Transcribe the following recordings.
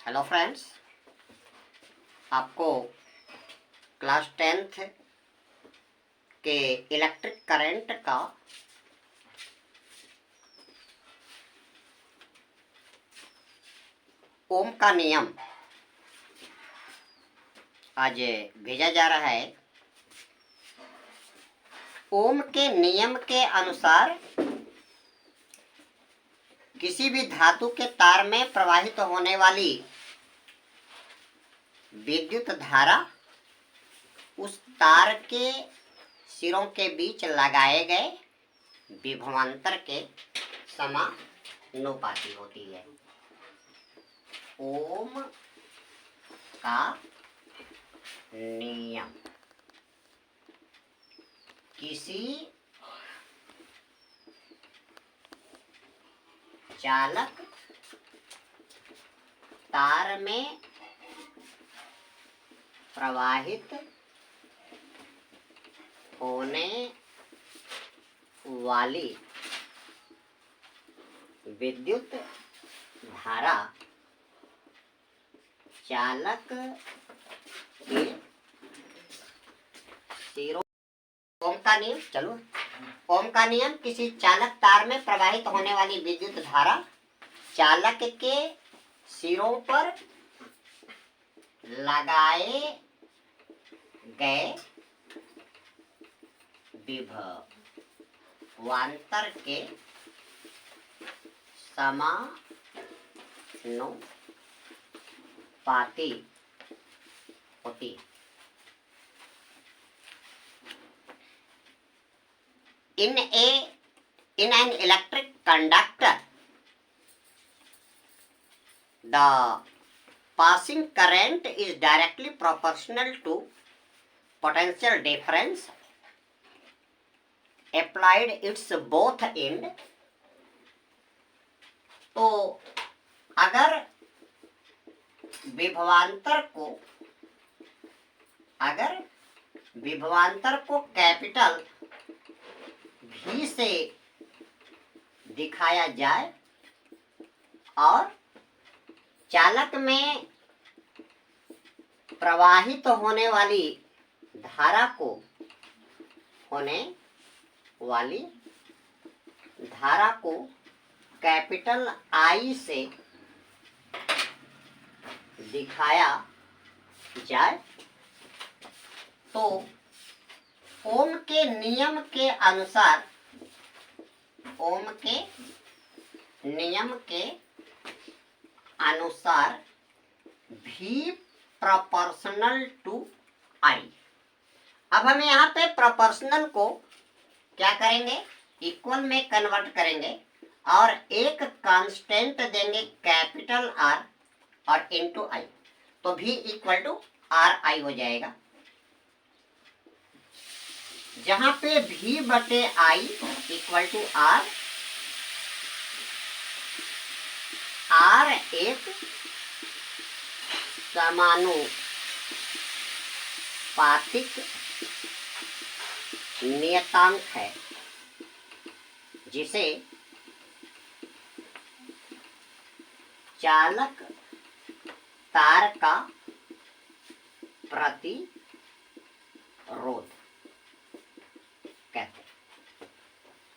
Hello friends, आपको class 10th के electric current का ओम का नियम आज भेजा जा रहा है। ओम के नियम के अनुसार किसी भी धातु के तार में प्रवाहित होने वाली विद्युत धारा उस तार के सिरों के बीच लगाए गए विभवांतर के समानुपाती होती है। ओम का नियम किसी चालक तार में प्रवाहित होने वाली विद्युत धारा चालक के सिरों ओम का नियम ओम का नियम किसी चालक तार में प्रवाहित होने वाली विद्युत धारा चालक के सिरों पर लगाए गए विभवांतर के समानुपाती होती है। In an electric conductor, the passing current is directly proportional to potential difference applied its both end. तो अगर विभवांतर को कैपिटल भी से दिखाया जाए और चालक में प्रवाहित होने वाली धारा को कैपिटल आई से दिखाया जाए तो ओम के नियम के अनुसार भी प्रोपोर्शनल टू आई। अब हम यहाँ पे प्रोपोर्शनल को क्या करेंगे, इक्वल में कन्वर्ट करेंगे और एक कांस्टेंट देंगे कैपिटल आर और इनटू आई, तो भी इक्वल टू आर आई हो जाएगा। जहां पे भी बटे I equal to are, are एक समानुपातिक नियतांक है जिसे चालक तार का प्रतिरोध कहते हैं।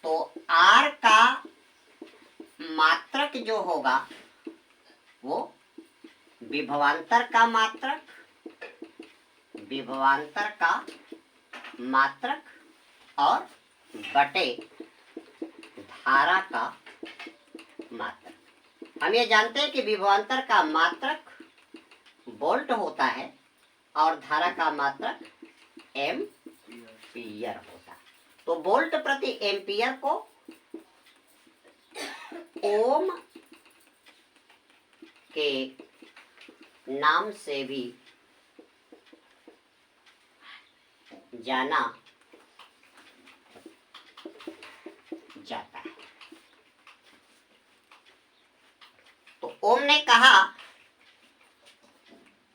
तो आर का मात्रक जो होगा वो विभवांतर का मात्रक और बटे धारा का मात्रक। हम ये जानते हैं कि विभवांतर का मात्रक वोल्ट होता है और धारा का मात्रक एम्पियर होता है। तो वोल्ट प्रति एम्पियर को ओम के नाम से भी जाना जाता है। तो ओम ने कहा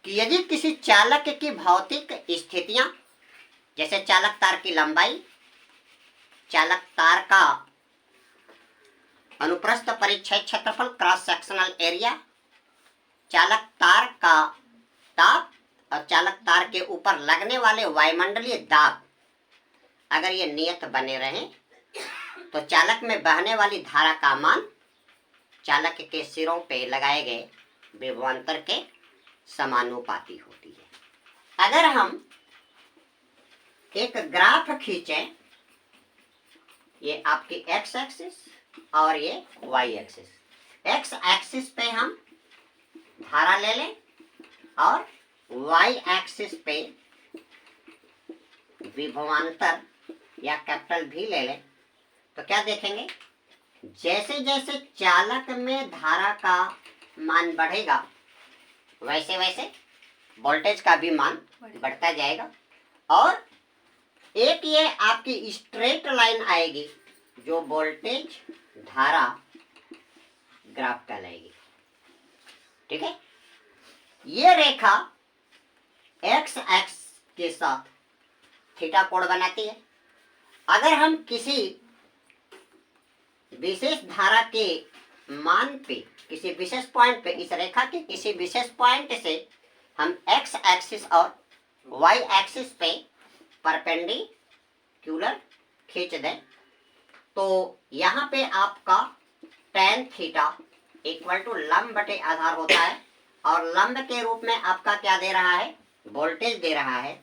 कि यदि किसी चालक की भौतिक स्थितियां, जैसे चालक तार की लंबाई, चालक तार का अनुप्रस्थ परिच्छेद क्षेत्रफल क्रॉस सेक्शनल एरिया, चालक तार का ताप और चालक तार के ऊपर लगने वाले वायुमंडलीय दाब अगर ये नियत बने रहे तो चालक में बहने वाली धारा का मान चालक के सिरों पे लगाए गए विभवांतर के समानुपाती होती है। अगर हम एक ग्राफ खींचें, ये आपकी एक्स एक्सिस और ये वाई एक्सिस, एक्स एक्सिस पे हम धारा ले लें और वाई एक्सिस पे विभवांतर या कैपिटल भी ले लें, तो क्या देखेंगे, जैसे जैसे चालक में धारा का मान बढ़ेगा वैसे वैसे वोल्टेज का भी मान बढ़ता जाएगा और एक ये आपकी स्ट्रेट लाइन आएगी जो वोल्टेज धारा ग्राफ कहलाएगी। ठीक है, ये रेखा एक्स एक्स के साथ थीटा कोण बनाती है। अगर हम किसी विशेष धारा के मान पे, किसी विशेष पॉइंट पे, इस रेखा के किसी विशेष पॉइंट से हम एक्स एक्सिस और वाई एक्सिस पे परपेंडिकुलर खींच दें तो यहाँ पे आपका tan थीटा इक्वल टू लंब बटे आधार होता है और लंब के रूप में आपका क्या दे रहा है, वोल्टेज दे रहा है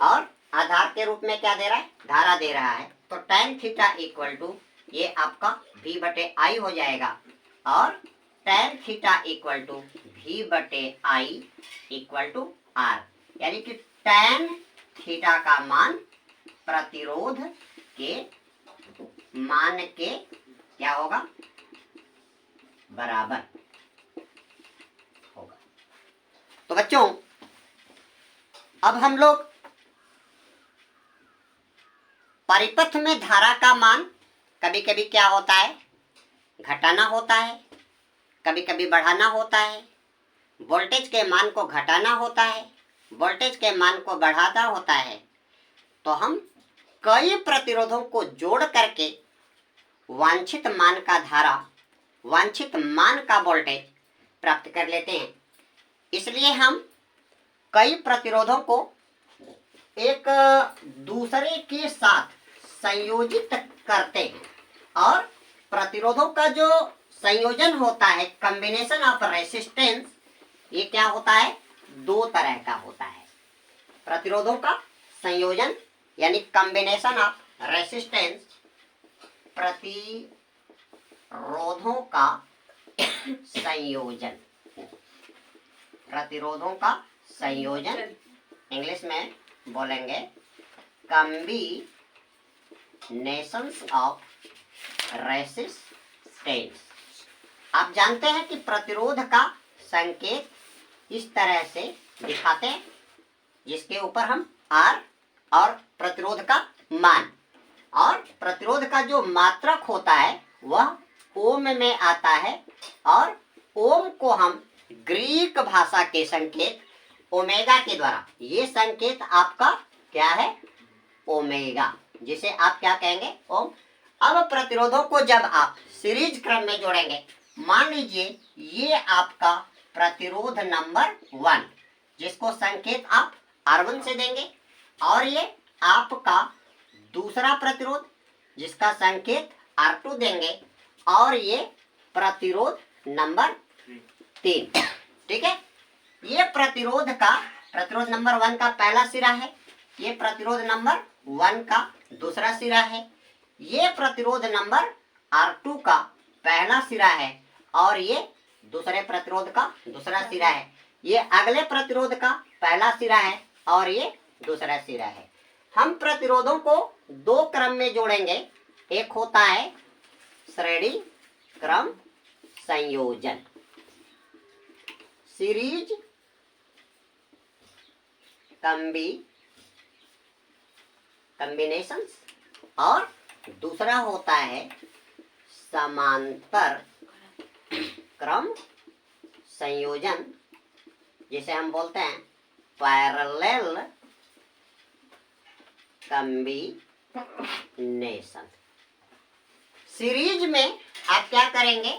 और आधार के रूप में क्या दे रहा है, धारा दे रहा है। तो tan थीटा इक्वल टू ये आपका v बटे आई हो जाएगा और tan थीटा इक्वल टू v बटे आई इक्वल टू आर, यानी कि tan थीटा का मान प्रतिरोध के मान के क्या होगा, बराबर होगा। तो बच्चों अब हम लोग परिपथ में धारा का मान कभी कभी क्या होता है, घटाना होता है, कभी कभी बढ़ाना होता है, वोल्टेज के मान को घटाना होता है, वोल्टेज के मान को बढ़ाना होता है। तो हम कई प्रतिरोधों को जोड़ करके वांछित मान का धारा, वांछित मान का वोल्टेज प्राप्त कर लेते हैं। इसलिए हम कई प्रतिरोधों को एक दूसरे के साथ संयोजित करते हैं और प्रतिरोधों का जो संयोजन होता है, कॉम्बिनेशन ऑफ रेसिस्टेंस, ये क्या होता है, दो तरह का होता है। प्रतिरोधों का संयोजन यानी कॉम्बिनेशन ऑफ रेसिस्टेंस, प्रतिरोधों का संयोजन, प्रतिरोधों का संयोजन इंग्लिश में बोलेंगे कॉम्बिनेशंस ऑफ रेसिस्टेंस। आप जानते हैं कि प्रतिरोध का संकेत इस तरह से दिखाते हैं जिसके ऊपर हम R और प्रतिरोध का मान और प्रतिरोध का जो मात्रक होता है वह ओम में आता है और ओम को हम ग्रीक भाषा के संकेत ओमेगा के द्वारा, ये संकेत आपका क्या है, ओमेगा, जिसे आप क्या कहेंगे, ओम। अब प्रतिरोधों को जब आप सीरीज क्रम में जोड़ेंगे, मान लीजिए ये आपका प्रतिरोध नंबर 1 जिसको संकेत आप R1 से देंगे और ये आपका दूसरा प्रतिरोध जिसका संकेत R2 देंगे और ये प्रतिरोध नंबर 3। ठीक है, ये प्रतिरोध नंबर 1 का पहला सिरा है, ये प्रतिरोध नंबर 1 का दूसरा सिरा है, ये प्रतिरोध नंबर R2 का पहला सिरा है और ये दूसरे प्रतिरोध का दूसरा सिरा है, ये अगले प्रतिरोध का पहला सिरा है और ये दूसरा सिरा है। हम प्रतिरोधों को दो क्रम में जोड़ेंगे, एक होता है श्रेणी क्रम संयोजन, सीरीज कॉम्बिनेशंस, और दूसरा होता है समांतर क्रम संयोजन जिसे हम बोलते हैं पैरेलल कॉम्बिनेशन। सीरीज में आप क्या करेंगे,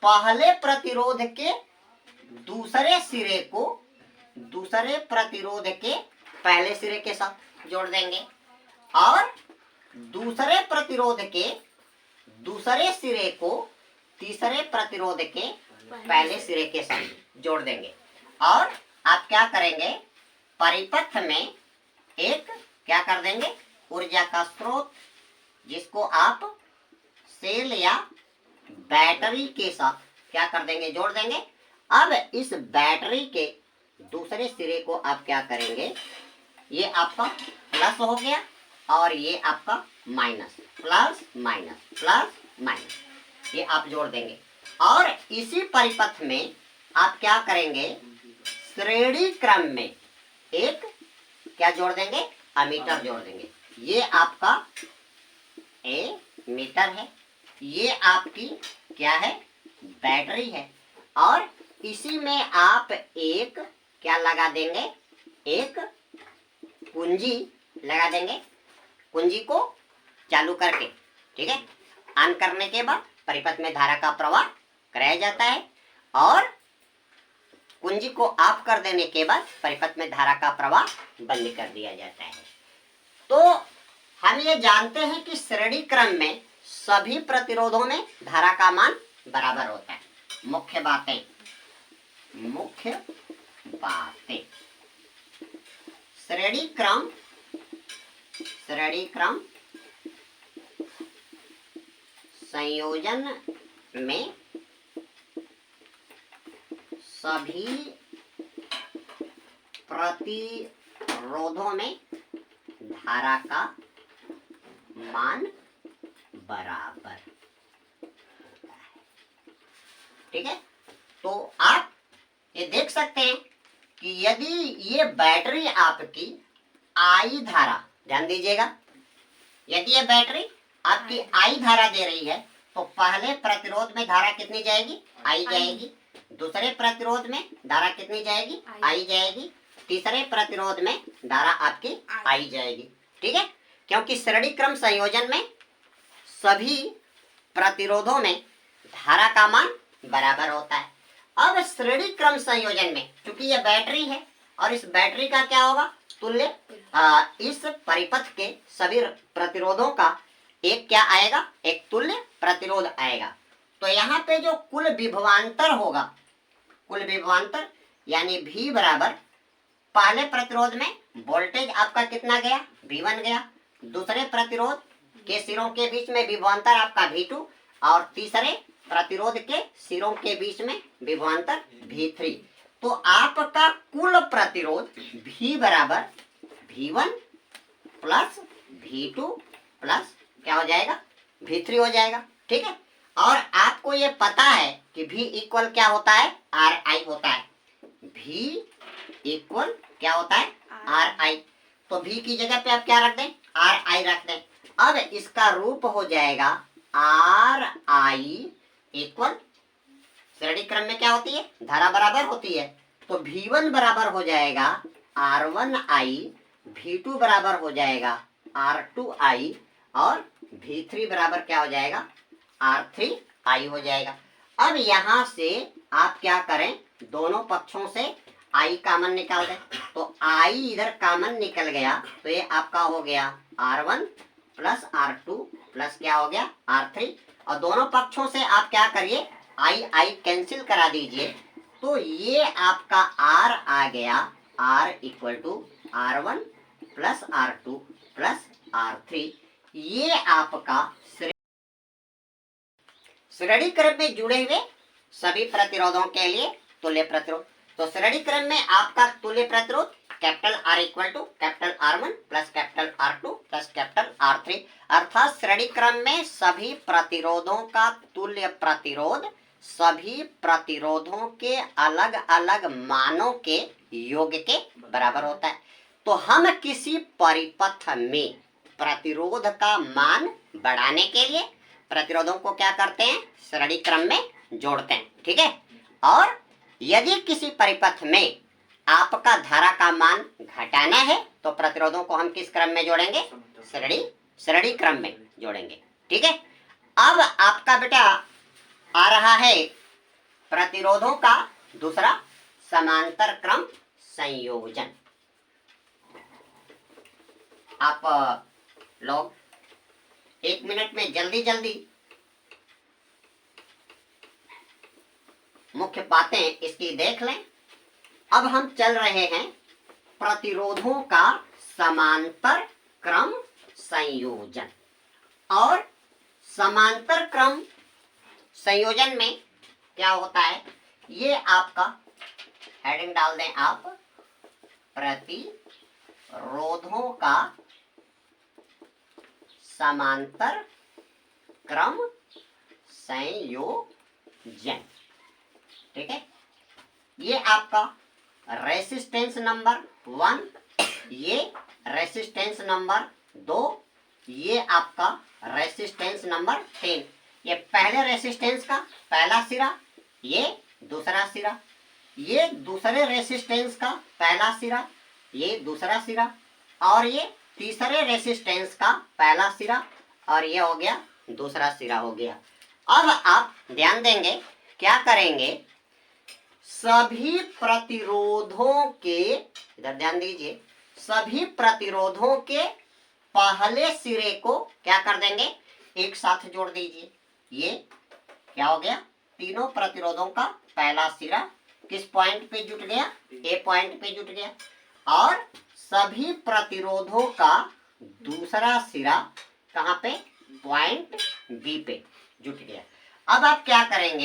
पहले प्रतिरोध के दूसरे दूसरे सिरे को दूसरे प्रतिरोध के पहले सिरे के साथ जोड़ देंगे और दूसरे प्रतिरोध के दूसरे सिरे को तीसरे प्रतिरोध के पहले सिरे के साथ जोड़ देंगे और आप क्या करेंगे, परिपथ में एक क्या कर देंगे, ऊर्जा का स्रोत जिसको आप सेल या बैटरी के साथ क्या कर देंगे, जोड़ देंगे। अब इस बैटरी के दूसरे सिरे को आप क्या करेंगे, ये आपका प्लस हो गया और ये आपका minus, plus minus plus minus, ये आप जोड़ देंगे और इसी परिपथ में आप क्या करेंगे, श्रेणी क्रम में एक क्या जोड़ देंगे, अमीटर जोड़ देंगे। ये आपका मीटर है, ये आपकी क्या है, बैटरी है और इसी में आप एक क्या लगा देंगे, एक कुंजी लगा देंगे। कुंजी को चालू करके, ठीक है, ऑन करने के बाद परिपथ में धारा का प्रवाह कराया जाता है और कुंजी को ऑफ कर देने के बाद परिपथ में धारा का प्रवाह बंद कर दिया जाता है। तो हम ये जानते हैं कि श्रेणी क्रम में सभी प्रतिरोधों में धारा का मान बराबर होता है। मुख्य बातें श्रेणी क्रम संयोजन में सभी प्रतिरोधों में धारा का मान बराबर होता है। ठीक है, तो आप ये देख सकते हैं कि यदि ये बैटरी आपकी आई धारा, ध्यान दीजिएगा, यदि ये बैटरी आपकी आई धारा दे रही है तो पहले प्रतिरोध में धारा कितनी जाएगी, आई जाएगी। दूसरे प्रतिरोध में धारा कितनी जाएगी, आई जाएगी। तीसरे प्रतिरोध में धारा आपकी आई जाएगी। ठीक है, क्योंकि श्रेणी क्रम संयोजन में सभी प्रतिरोधों में धारा का मान बराबर होता है। अब श्रेणी क्रम संयोजन में चूंकि यह बैटरी है और इस बैटरी का क्या होगा, तुल्य इस परिपथ के सभी प्रतिरोधों का एक क्या आएगा, एक तुल्य प्रतिरोध आएगा। तो यहाँ पे जो कुल विभवांतर होगा, कुल विभवांतर यानी V बराबर, पहले प्रतिरोध में वोल्टेज आपका कितना गया, V1 गया। दूसरे प्रतिरोध के सिरों के बीच में विभवांतर आपका V2 और तीसरे प्रतिरोध के सिरों के बीच में विभवांतर V3। तो आपका कुल प्रतिरोध V बराबर V1 प्लस V2 प्लस क्या हो जाएगा, V3 हो जाएगा। ठीक है, और आपको ये पता है कि V इक्वल क्या होता है, RI होता है। V इक्वल क्या होता है, RI। तो V की जगह पे आप क्या रख दें, RI रख दें। अब इसका रूप हो जाएगा RI इक्वल, श्रेणी क्रम में क्या होती है, धारा बराबर होती है। तो V1 बराबर हो जाएगा R1I, V2 बराबर हो जाएगा R2I और V3 बराबर क्या हो जाएगा, R3I हो जाएगा। अब यहाँ से आप क्या करें, दोनों पक्षों से I कॉमन निकाल दें। तो I इधर कॉमन निकल गया तो ये आपका हो गया R1 प्लस R2 प्लस क्या हो गया, R3। और दोनों पक्षों से आप क्या करिए, I कैंसिल करा दीजिए। तो ये आपका R आ गया, R equal to R1 plus R2 plus R3। ये आपका श्रेणी क्रम में जुड़े हुए सभी प्रतिरोधों के लिए तुल्य प्रतिरोध। तो श्रेणी क्रम में आपका तुल्य प्रतिरोध capital R equal to capital R1 plus capital R2 plus capital R3, अर्थात श्रेणी क्रम में सभी प्रतिरोधों का तुल्य प्रतिरोध सभी प्रतिरोधों के अलग अलग मानों के योग के बराबर होता है। तो हम किसी परिपथ में प्रतिरोध का मान बढ़ाने के लिए प्रतिरोधों को क्या करते हैं, श्रेणी क्रम में जोड़ते हैं। ठीक है, और यदि किसी परिपथ में आपका धारा का मान घटाना है तो प्रतिरोधों को हम किस क्रम में जोड़ेंगे, श्रेणी क्रम में जोड़ेंगे। ठीक है, अब आपका बेटा आ रहा है प्रतिरोधों का दूसरा समांतर क्रम संयोजन। आप लोग 1 मिनट में जल्दी जल्दी मुख्य बातें इसकी देख लें। अब हम चल रहे हैं प्रतिरोधों का समांतर क्रम संयोजन। और समांतर क्रम संयोजन में क्या होता है, ये आपका हेडिंग डाल दें आप, प्रतिरोधों का समांतर क्रम संयोजन। ठीक है, ये आपका रेसिस्टेंस नंबर 1, ये रेसिस्टेंस नंबर 2, ये आपका रेसिस्टेंस नंबर 3। ये पहले रेसिस्टेंस का पहला सिरा, ये दूसरा सिरा, ये दूसरे रेसिस्टेंस का पहला सिरा, ये दूसरा सिरा, और ये तीसरे रेसिस्टेंस का पहला सिरा, और ये हो गया दूसरा सिरा हो गया। अब आप ध्यान देंगे, क्या करेंगे, सभी प्रतिरोधों के, इधर ध्यान दीजिए, सभी प्रतिरोधों के पहले सिरे को क्या कर देंगे, एक साथ जोड़ दीजिए। ये क्या हो गया, तीनों प्रतिरोधों का पहला सिरा किस पॉइंट पे जुट गया, ए पॉइंट पे जुट गया, और सभी प्रतिरोधों का दूसरा सिरा कहाँ पे, पॉइंट बी पे जुट गया। अब आप क्या करेंगे,